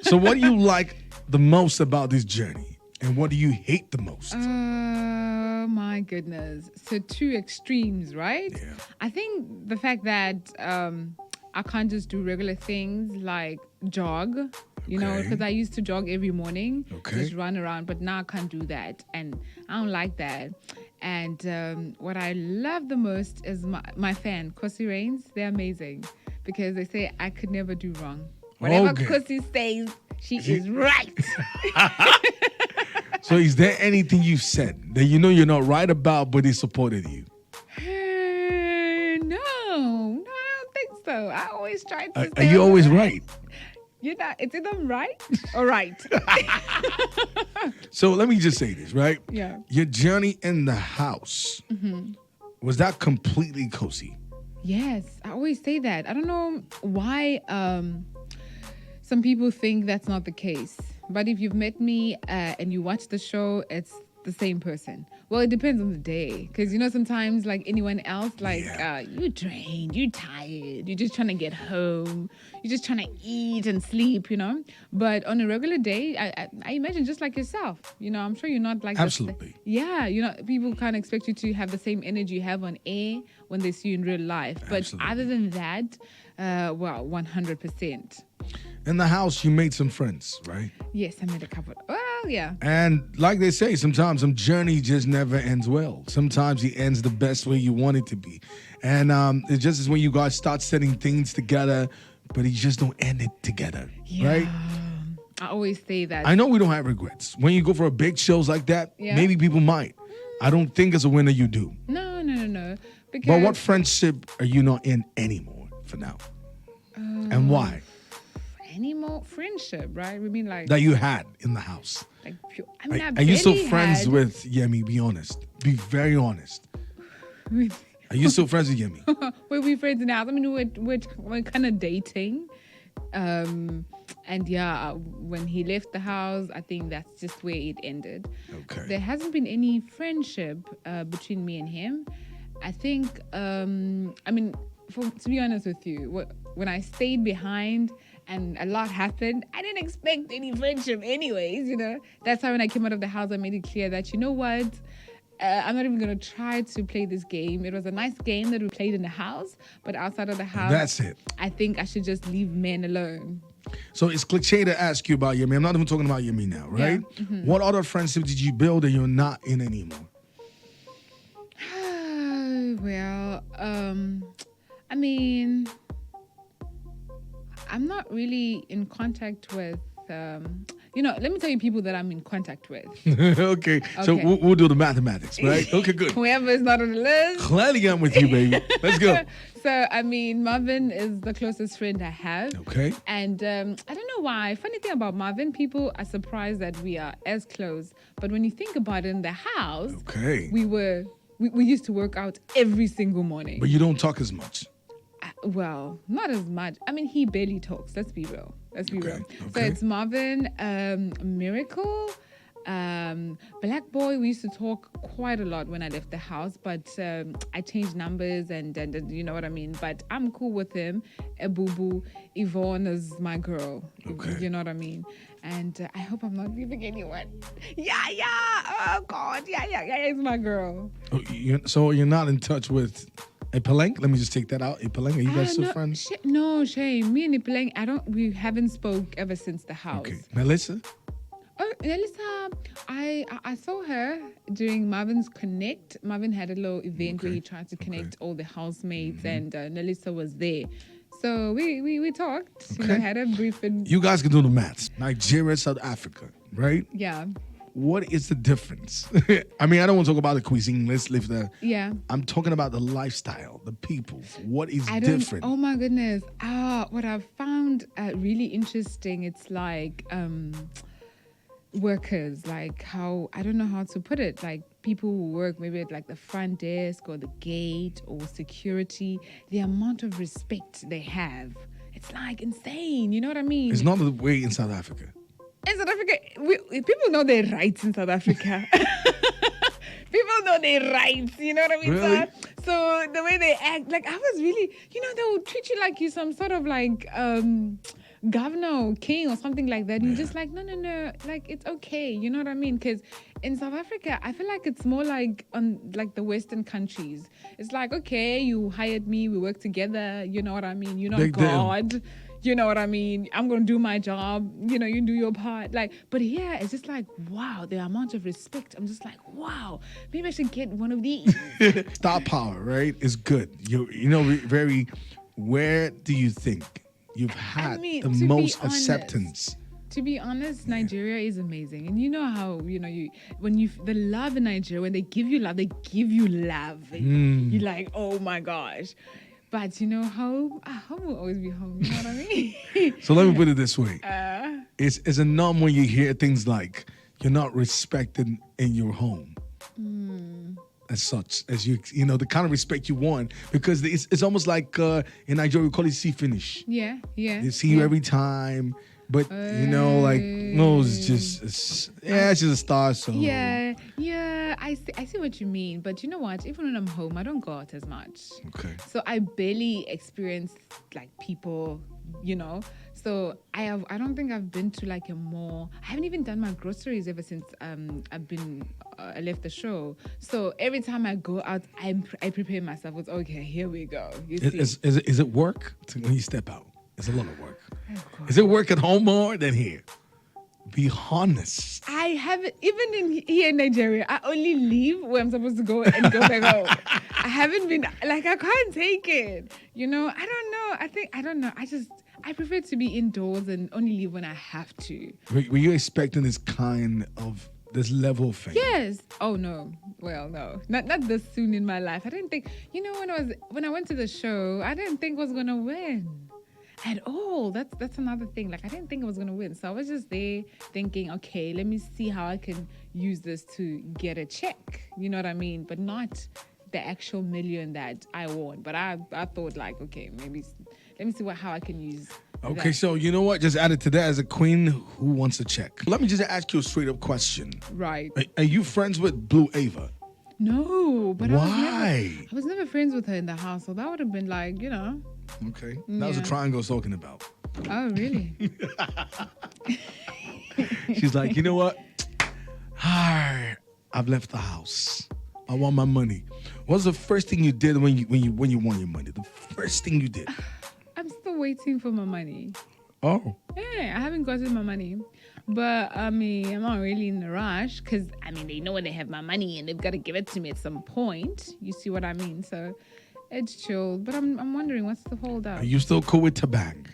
So what do you like the most about this journey? And what do you hate the most? Oh my goodness. So two extremes, right? Yeah. I think the fact that I can't just do regular things like jog, Okay. because I used to jog every morning, Okay. just run around, but now I can't do that. And I don't like that. And what I love the most is my fan, Khosi Rains. They're amazing because they say I could never do wrong. Whatever Okay. Khosi says, she is right. So is there anything you've said that you know you're not right about, but they supported you? No, I don't think so. I always try to. Are you always right? You're not. It's either I'm right or right. So let me just say this, right? Yeah. Your journey in the house, was that completely Khosi? Yes, I always say that. I don't know why some people think that's not the case. But if you've met me and you watch the show, it's the same person. Well, it depends on the day. Because, sometimes like anyone else, you're drained, you're tired, you're just trying to get home, you're just trying to eat and sleep, But on a regular day, I imagine just like yourself, I'm sure you're not like... Absolutely. People can't expect you to have the same energy you have on air when they see you in real life. But Absolutely. other than that, 100%. In the house, you made some friends, right? Yes, I made a couple. Well, yeah. And like they say, sometimes some journey just never ends well. Sometimes it ends the best way you want it to be. And it's just as when you guys start setting things together, but you just don't end it together, right? I always say that. I know we don't have regrets. When you go for a big shows like that, Yeah. maybe people might. I don't think as a winner you do. No. Because But what friendship are you not in anymore for now? And why? any more friendship, right? We mean like That you had in the house. like pure, I mean, I Are you still barely friends had- with Yemi? Be honest. Be very honest. Are you still friends with Yemi? we're friends now. I mean, we're kind of dating. And when he left the house, I think that's just where it ended. Okay. There hasn't been any friendship between me and him. I think, to be honest with you, when I stayed behind and a lot happened, I didn't expect any friendship anyways, That's why when I came out of the house, I made it clear that, you know what? I'm not even going to try to play this game. It was a nice game that we played in the house, but outside of the house, That's it. I think I should just leave men alone. So it's cliche to ask you about Yemi. I'm not even talking about Yemi now, right? Yeah. What other friendship did you build that you're not in anymore? Well, I'm not really in contact with, let me tell you people that I'm in contact with. Okay. So Okay. we'll do the mathematics, right? Okay, good. Whoever is not on the list. Gladly I'm with you, baby. Let's go. So, Marvin is the closest friend I have. Okay. And I don't know why. Funny thing about Marvin, people are surprised that we are as close. But when you think about it in the house, Okay. we used to work out every single morning. But you don't talk as much. Well, not as much. He barely talks. Let's be real. So Okay. it's Marvin, Miracle, Black Boy. We used to talk quite a lot when I left the house, but I changed numbers and you know what I mean. But I'm cool with him. Ebubu, Yvonne is my girl. Okay. You know what I mean. And I hope I'm not leaving anyone. Yeah. Oh God. Yeah. It's my girl. Oh, so you're not in touch with a Peleng? Let me just take that out. A Peleng, are you guys still no, friends? No, shame. Me and Ipeleng, we haven't spoke ever since the house. Okay. Melissa? Oh, Nelisa, I saw her during Marvin's Connect. Marvin had a little event where he tried to connect all the housemates, and Nelisa was there. So we talked, Okay. had a brief. You guys can do the maths. Nigeria, South Africa, right? Yeah. What is the difference? I don't want to talk about the cuisine. Let's leave that. Yeah. I'm talking about the lifestyle, the people. What is I don't. different? Oh my goodness. What I've found really interesting. It's like workers, like how, I don't know how to put it, like people who work maybe at like the front desk or the gate or security, the amount of respect they have. It's like insane. You know what I mean? It's not the way in South Africa. In South Africa, people know their rights in South Africa. People know their rights, you know what I mean, Really? sir? So the way they act, like I was really, they will treat you like you're some sort of like governor or king or something like that. And you're just like, no, like it's okay. You know what I mean? Because in South Africa, I feel like it's more like on like the Western countries. It's like, okay, you hired me, we work together. You know what I mean? You're not God. You know what I mean? I'm going to do my job. You know, you do your part. Like, but here it's just like, wow, the amount of respect. I'm just like, wow, maybe I should get one of these. Star power, right? Is good. You know, very. Where do you think you've had the most acceptance? To be honest, Nigeria is amazing, and you know how the love in Nigeria, when they give you love, You're like, oh my gosh. But you know, home will always be home. You know what I mean? So let me put it this way: it's a norm when you hear things like you're not respected in your home. As such, as you know, the kind of respect you want, because it's almost like in Nigeria we call it see finish. Yeah. They see you every time. But you know, like no, it's just a star. So yeah, I see what you mean. But you know what? Even when I'm home, I don't go out as much. Okay. So I barely experience like people, you know. So I don't think I've been to like I haven't even done my groceries ever since I left the show. So every time I go out, I prepare myself with, okay, here we go. Is it work when you step out? It's a lot of work. Is it work at home more than here? Be honest. I haven't, even here in Nigeria, I only leave where I'm supposed to go and go back home. I haven't been, like, I can't take it. You know, I don't know. I prefer to be indoors and only leave when I have to. Were you expecting this level of fame? Yes. Oh no. Well, no. Not this soon in my life. I didn't think, you know, when I went to the show, I didn't think I was gonna win at all. That's another thing. Like, I didn't think I was gonna win. So I was just there thinking, okay, let me see how I can use this to get a check. You know what I mean? But not the actual million that I won. But I thought like, okay, maybe let me see how I can use. Okay, so you know what? Just added to that, as a queen who wants a check. Let me just ask you a straight up question. Right. Are you friends with Blue Ava? No, but why? I was never friends with her in the house, so that would have been like, you know. Okay, that was a triangle I was talking about. Oh, really? She's like, you know what? I've left the house. I want my money. What's the first thing you did when you won your money? The first thing you did? I'm still waiting for my money. Oh. Yeah, I haven't gotten my money. But, I mean, I'm not really in a rush because, I mean, they know when they have my money and they've got to give it to me at some point. You see what I mean? So it's chill. But I'm wondering, what's the hold up? Are you still cool with Tabang?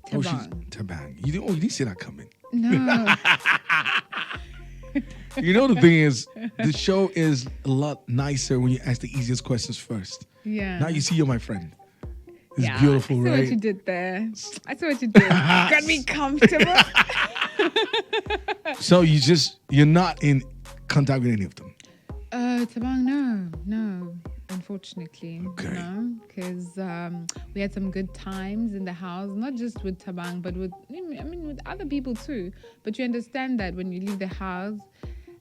Thabang. Tabang. You didn't see that coming. No. You know, the thing is, the show is a lot nicer when you ask the easiest questions first. Yeah. Now you see you're my friend. It's beautiful, right? I see what you did there. I see what you did. Got me comfortable. So you're not in contact with any of them? Tabang, no, unfortunately. Okay. No, because we had some good times in the house, not just with Tabang, but with other people too. But you understand that when you leave the house,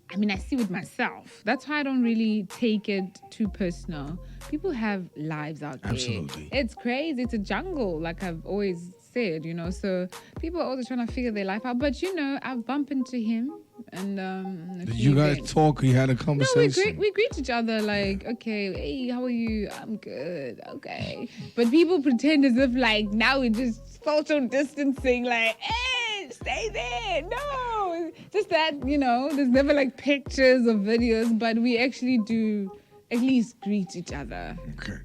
I mean, I see with myself. That's why I don't really take it too personal. People have lives out there. Absolutely. It's crazy. It's a jungle, like I've always said, you know. So people are always trying to figure their life out. But, you know, I've bumped into him. And did you guys talk? You had a conversation? No, we greet each other like, okay, hey, how are you? I'm good. Okay. But people pretend as if like now we're just social distancing, like, hey, stay there. No. Just that, you know, there's never like pictures or videos, but we actually do at least greet each other. Okay.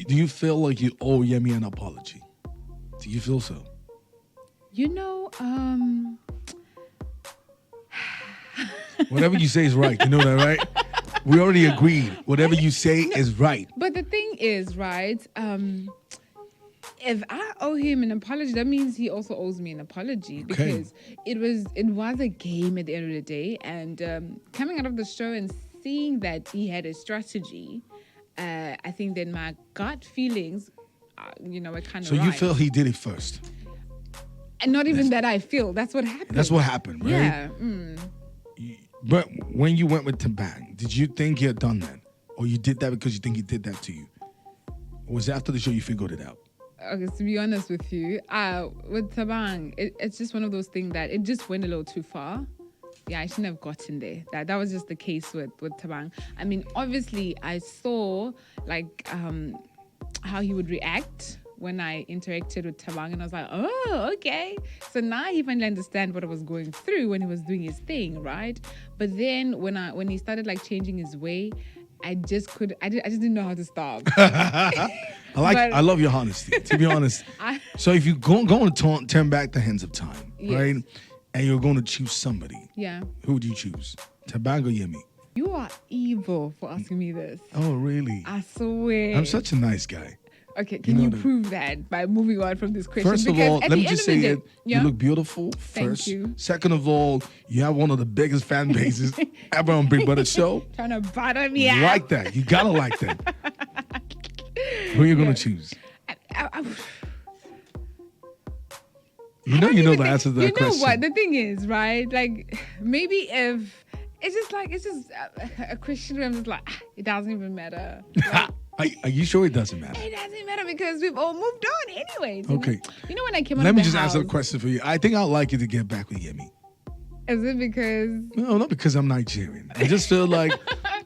Do you feel like you owe Yemi an apology? Do you feel so? You know, whatever you say is right. You know that, right? We already agreed. Whatever you say is right. But the thing is, right, if I owe him an apology, that means he also owes me an apology, because it was a game at the end of the day. And coming out of the show and seeing that he had a strategy, I think then my gut feelings, were kind of So you feel he did it first? And not even that I feel. That's what happened. That's what happened, right? Yeah. But when you went with Tabang, did you think he had done that? Or you did that because you think he did that to you? Or was it after the show you figured it out? Okay, to be honest with you, with Thabang, it's just one of those things that it just went a little too far. Yeah, I shouldn't have gotten there. That was just the case with Tabang. I mean, obviously, I saw like how he would react when I interacted with Tabang, and I was like, oh, okay. So now I even understand what I was going through when he was doing his thing, right? But then when he started like changing his way, I just didn't know how to stop. I love your honesty. To be honest, so if you're going to turn back the hands of time, Yes. right? And you're going to choose somebody. Yeah. Who would you choose? Tabang or Yemi? You are evil for asking me this. Oh, really? I swear. I'm such a nice guy. Okay, can you prove that by moving on from this question? First of Because all, at let the me end just of the say day- it. Yeah? You look beautiful. Thank First. you. Second of all, you have one of the biggest fan bases ever on Big Brother show. Trying to butter me out. Like that. You gotta like that. Who are you gonna choose? You know the answer to that question. You know what? The thing is, right? Like, maybe if it's just a question where I'm just like, it doesn't even matter. Like, Are you sure it doesn't matter? it doesn't matter because we've all moved on anyways. Okay. You know when I came out Let of me the just house, answer the question for you. I think I'd like you to get back with Yemi. Is it because No, not because I'm Nigerian. I just feel like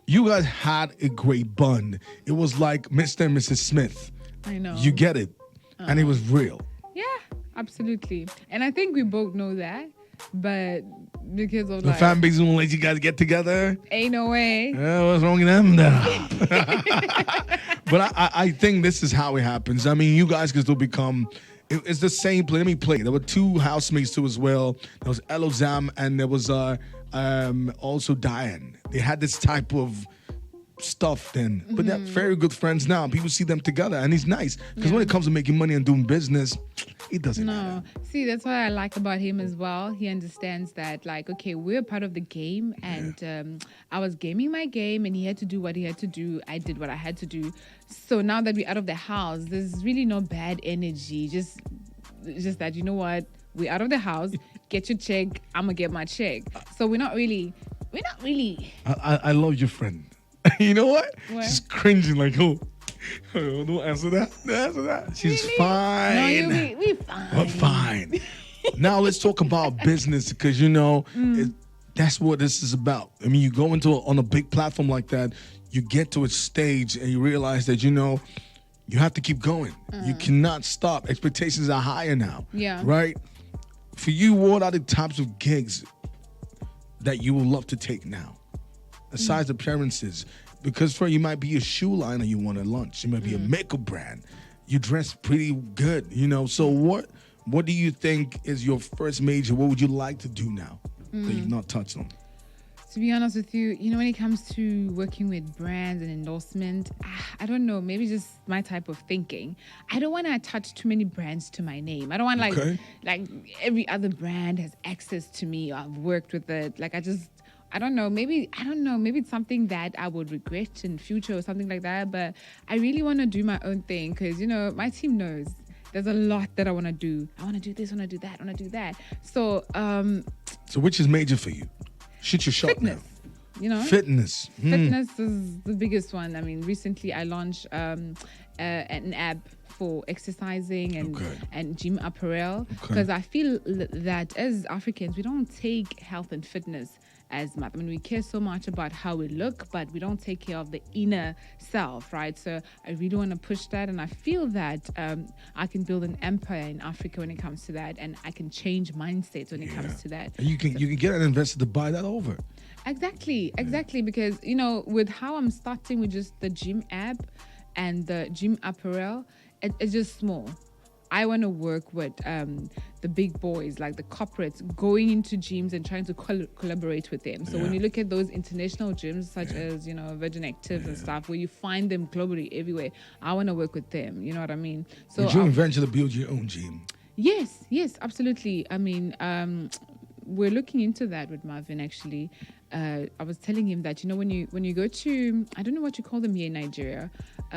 you guys had a great bond. It was like Mr. and Mrs. Smith. I know You get it. And it was real. Yeah, absolutely. And I think we both know that, but because of The like, fan base won't let you guys get together. ain't no way. What's wrong with them now? But I think this is how it happens. I mean, you guys can still become. It's the same play. Let me play. There were two housemates too as well. There was Elozam and there was also Diane. They had this type of stuff then, but they're very good friends now. People see them together, and it's nice because when it comes to making money and doing business, it doesn't matter. No, see, that's what I like about him as well. He understands that, like, okay, we're part of the game, and I was gaming my game, and he had to do what he had to do. I did what I had to do. So now that we're out of the house, there's really no bad energy. Just that, you know what? We're out of the house. Get your check. I'm gonna get my check. So we're not really. I love your friend. You know what? What? She's cringing like, oh, don't answer that. Don't answer that. She's Really? fine. No, we fine. We're fine. Now let's talk about business because that's what this is about. I mean, you go on a big platform like that, you get to a stage and you realize that you have to keep going. You cannot stop. Expectations are higher now. Yeah. Right. For you, what are the types of gigs that you would love to take now? Besides appearances, because for you might be a shoe line or you want a lunch. You might be a makeup brand. You dress pretty good, So what do you think is your first major? What would you like to do now that you've not touched on? To be honest with you, when it comes to working with brands and endorsement, I don't know, maybe just my type of thinking. I don't want to attach too many brands to my name. I don't want like every other brand has access to me or I've worked with it. Like I don't know, maybe it's something that I would regret in future or something like that. But I really want to do my own thing because, my team knows there's a lot that I want to do. I want to do this, I want to do that, I want to do that. So, So which is major for you? Shoot your shot fitness, now. Fitness. Fitness is the biggest one. I mean, recently I launched an app for exercising and gym apparel because I feel that as Africans, we don't take health and fitness as much. I mean, we care so much about how we look, but we don't take care of the inner self, right? So I really want to push that, and I feel that I can build an empire in Africa when it comes to that, and I can change mindsets when it comes to that. And you can get an investor to buy that over. Exactly, because with how I'm starting with just the gym app and the gym apparel, it's just small. I want to work with the big boys, like the corporates, going into gyms and trying to collaborate with them. So when you look at those international gyms, such as, Virgin Actives and stuff, where you find them globally everywhere, I want to work with them. You know what I mean? So would you eventually build your own gym? Yes, absolutely. I mean, we're looking into that with Marvin, actually. I was telling him that, when you go to, I don't know what you call them here in Nigeria,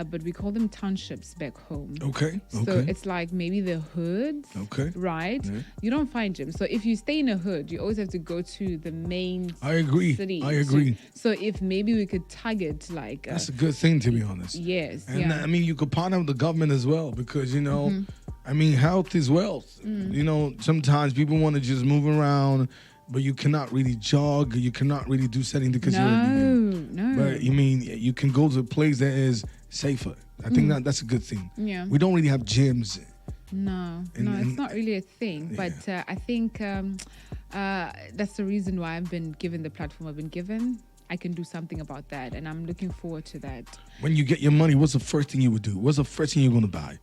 but we call them townships back home. Okay. So it's like maybe the hoods, right? Yeah. You don't find gyms. So if you stay in a hood, you always have to go to the main city. I agree. So if maybe we could target like... That's a good thing, to be honest. Yes. And I mean, you could partner with the government as well because, you know, I mean, health is wealth. You know, sometimes people want to just move around, but you cannot really jog. You cannot really do something because you're No. But you mean you can go to a place that is safer. I think that's a good thing. Yeah. We don't really have gyms. No, it's not really a thing. But I think that's the reason why I've been given the platform I've been given. I can do something about that, and I'm looking forward to that. When you get your money, what's the first thing you would do? What's the first thing you're going to buy?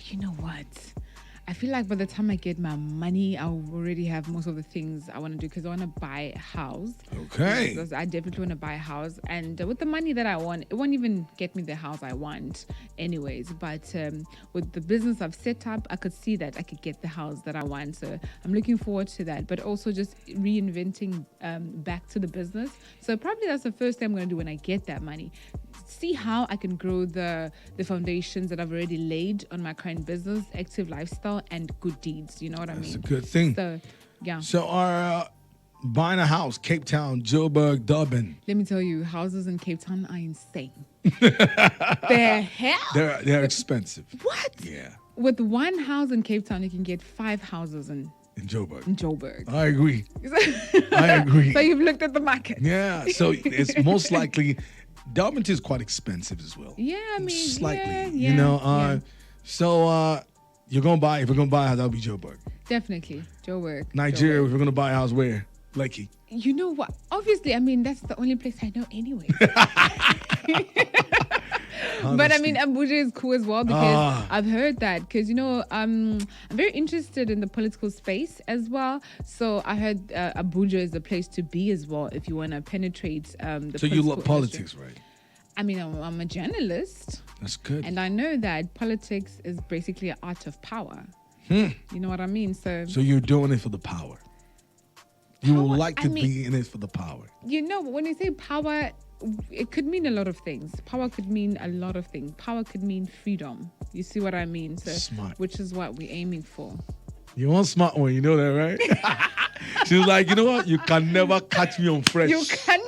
You know what? I feel like by the time I get my money, I'll already have most of the things I want to do because I want to buy a house. Okay. Because I definitely want to buy a house. And with the money that I want, it won't even get me the house I want anyways. But with the business I've set up, I could see that I could get the house that I want. So I'm looking forward to that. But also just reinventing back to the business. So probably that's the first thing I'm going to do when I get that money. See how I can grow the foundations that I've already laid on my current business, active lifestyle, and good deeds. You know what I mean? That's a good thing. So, yeah. So, buying a house, Cape Town, Joburg, Durban. Let me tell you, houses in Cape Town are insane. The hell? They're expensive. What? Yeah. With one house in Cape Town, you can get 5 houses in Joburg. I agree. I agree. So you've looked at the market. Yeah. So it's most likely Durban is quite expensive as well. Yeah, I mean, slightly. Yeah, you know. So you're gonna buy. If we're gonna buy a house, that'll be Joburg. Definitely, Joburg. Nigeria. If we're gonna buy a house, where? Lakey. You know what? Obviously, I mean that's the only place I know anyway. But I mean, Abuja is cool as well because I've heard that because you know I'm very interested in the political space as well. So I heard Abuja is the place to be as well if you want to penetrate the. So you love politics, right? I mean, I'm a journalist. That's good. And I know that politics is basically an art of power. You know what I mean? So you're doing it for the power. You would like to be in it for the power. You know, when you say power, it could mean a lot of things. Power could mean a lot of things. Power could mean freedom. You see what I mean? So, smart. Which is what we're aiming for. You want smart one, you know that, right? She was like, you know what? You can never catch me on fresh. You can